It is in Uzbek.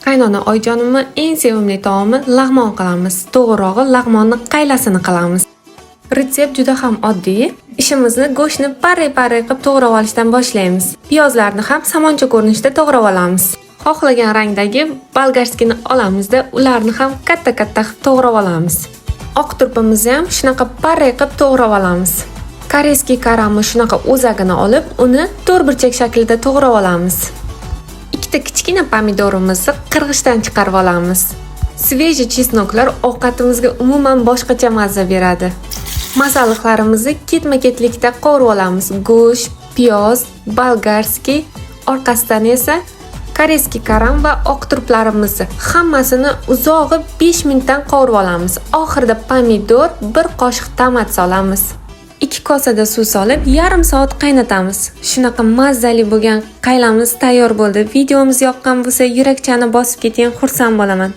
Qaynona oyijonimni eng sevimli taomi lag'mon qilamiz. To'g'rirog'i lag'monni qaylasini qilamiz. Retsept juda ham oddiy. Ishimizni go'shtni parray-parray qilib to'g'rab olishdan boshlaymiz. Piyozlarni ham somoncha ko'rinishda to'g'rab olamiz. Xohlagan rangdagi bolgarskini olamizda, ularni ham katta-katta qilib to'g'rab olamiz. Oq turpimizni ham shunaqa parray qilib to'g'rab olamiz. Koreyskiy karamni shunaqa o'zagini olib, uni to'rtburchak shaklida to'g'rab olamiz. Ikkita kichkina pomidorimizni qirg'ichdan chiqarib olamiz. Sveji chesnoklar ovqatimizga umuman boshqacha mazza beradi. Masalliqlarimizni ketma-ketlikda qovurib olamiz. Go'sht, piyoz, bolgarskiy, orqasidan esa koreyskiy karam va oq turplarimizni hammasini uzog'i 5 minutdan qovurib olamiz. Oxirida pomidor, 1 qoshiq tomat solamiz. 2 kosada suv solib, yarim soat qaynatamiz. Shunaqa mazali bo'lgan qaylamiz tayyor bo'ldi. Videomiz yoqqan bo'lsa, yurakchani bosib keting, xursand bo'laman.